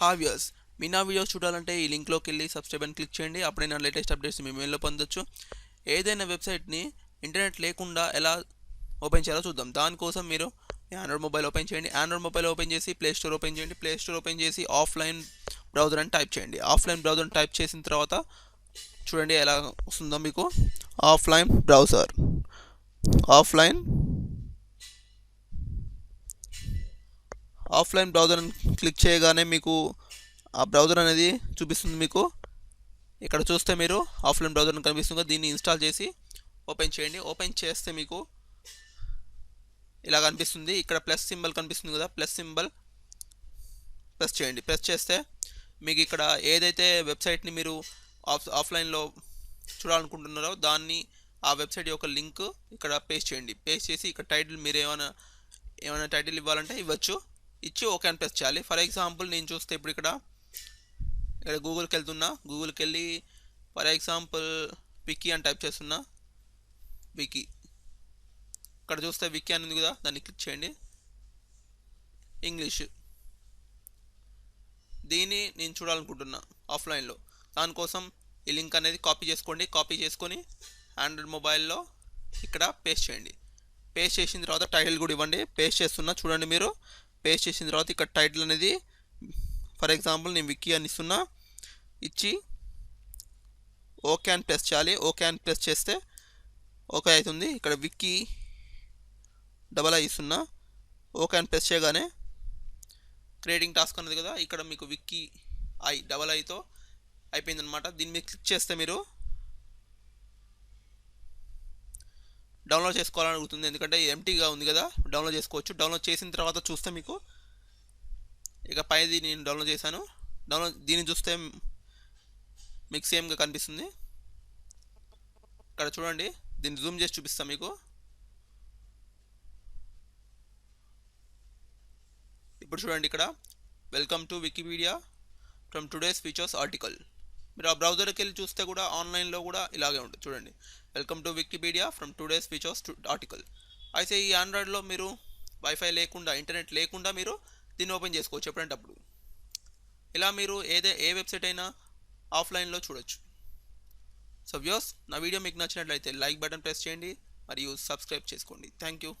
హావ్యర్స్ మీ నా వీడియోస్ చూడాలంటే ఈ లింక్లోకి వెళ్ళి సబ్స్క్రైబ్ అని క్లిక్ చేయండి. అప్పుడే నా లేటెస్ట్ అప్డేట్స్ మీ మెయిల్లో పొందొచ్చు. ఏదైనా వెబ్సైట్ని ఇంటర్నెట్ లేకుండా ఎలా ఓపెన్ చేయాలో చూద్దాం. దానికోసం మీరు మీ ఆండ్రాయిడ్ మొబైల్ ఓపెన్ చేయండి. ఆండ్రాయిడ్ మొబైల్ ఓపెన్ చేసి ప్లే స్టోర్ ఓపెన్ చేయండి. ప్లే స్టోర్ ఓపెన్ చేసి ఆఫ్లైన్ బ్రౌజర్ అని టైప్ చేయండి. ఆఫ్లైన్ బ్రౌజర్ టైప్ చేసిన తర్వాత చూడండి ఎలా వస్తుందో మీకు. Offline browser offline browser click చేయగానే మీకు ఆ బ్రౌజర్ అనేది చూపిస్తుంది. మీకు ఇక్కడ చూస్తే మీరు ఆఫ్లైన్ బ్రౌజర్ కనిపిస్తుంది. దీన్ని ఇన్స్టాల్ చేసి ఓపెన్ చేయండి. ఓపెన్ చేస్తే మీకు ఇలా కనిపిస్తుంది. ఇక్కడ ప్లస్ సింబల్ కనిపిస్తుంది కదా, ప్లస్ సింబల్ ప్రెస్ చేయండి. ప్రెస్ చేస్తే మీకు ఇక్కడ ఏదైతే వెబ్సైట్ని మీరు ఆఫ్లైన్లో చూడాలనుకుంటున్నారో దాన్ని ఆ వెబ్సైట్ యొక్క లింక్ ఇక్కడ పేస్ట్ చేయండి. పేస్ట్ చేసి ఇక్కడ టైటిల్ మీరు ఏమైనా టైటిల్ ఇవ్వాలంటే ఇవ్వచ్చు. ఇచ్చి ఓకే అని ప్రెస్ చేయాలి. ఫర్ ఎగ్జాంపుల్ నేను చూస్తే ఇప్పుడు ఇక్కడ గూగుల్కి వెళ్తున్నా. గూగుల్కి వెళ్ళి ఫర్ ఎగ్జాంపుల్ వికీ అని టైప్ చేస్తున్నా. వికీ ఇక్కడ చూస్తే వికీ అని ఉంది కదా, దాన్ని క్లిక్ చేయండి. ఇంగ్లీష్ దీన్ని నేను చూడాలనుకుంటున్నా ఆఫ్లైన్లో. దానికోసం ఈ లింక్ అనేది కాపీ చేసుకోండి. కాపీ చేసుకొని ఆండ్రాయిడ్ మొబైల్లో ఇక్కడ పేస్ట్ చేయండి. పేస్ట్ చేసిన తర్వాత టైటిల్ కూడా ఇవ్వండి. పేస్ట్ చేస్తున్నా చూడండి మీరు. పేస్ట్ చేసిన తర్వాత ఇక్కడ టైటిల్ అనేది ఫర్ ఎగ్జాంపుల్ నేను వికీ అని ఇస్తున్నా. ఇచ్చి ఓకే అని ప్రెస్ చేయాలి. ఓకే అని ప్రెస్ చేస్తే ఓకే అవుతుంది. ఇక్కడ వికీ డబల్ ఐ ఇస్తున్నా. ఓకే అని ప్రెస్ చేయగానే క్రియేటింగ్ టాస్క్ అన్నది కదా, ఇక్కడ మీకు వికీ ఐ డబల్ ఐతో అయిపోయిందనమాట. దీన్ని మీరు క్లిక్ చేస్తే మీరు డౌన్లోడ్ చేసుకోవాలని అడుగుతుంది. ఎందుకంటే ఎంటీగా ఉంది కదా, డౌన్లోడ్ చేసుకోవచ్చు. డౌన్లోడ్ చేసిన తర్వాత చూస్తే మీకు ఇక పైది నేను డౌన్లోడ్ చేశాను. దీన్ని చూస్తే మీకు సేమ్గా కనిపిస్తుంది. ఇక్కడ చూడండి, దీన్ని జూమ్ చేసి చూపిస్తాను మీకు. ఇప్పుడు చూడండి ఇక్కడ welcome to Wikipedia from today's features article. మీరు ఆ బ్రౌజర్కి వెళ్ళి చూస్తే కూడా ఆన్లైన్లో కూడా ఇలాగే ఉంటుంది. చూడండి, welcome to Wikipedia from today's features article. అయితే ఈ ఆండ్రాయిడ్లో మీరు వైఫై లేకుండా, ఇంటర్నెట్ లేకుండా మీరు దీన్ని ఓపెన్ చేసుకోవచ్చు ఎప్పుడంటప్పుడు. ఇలా మీరు ఏ వెబ్సైట్ అయినా ఆఫ్లైన్లో చూడొచ్చు. సో వ్యూవర్స్, నా వీడియో మీకు నచ్చినట్లయితే లైక్ బటన్ ప్రెస్ చేయండి మరియు సబ్స్క్రైబ్ చేసుకోండి. Thank you.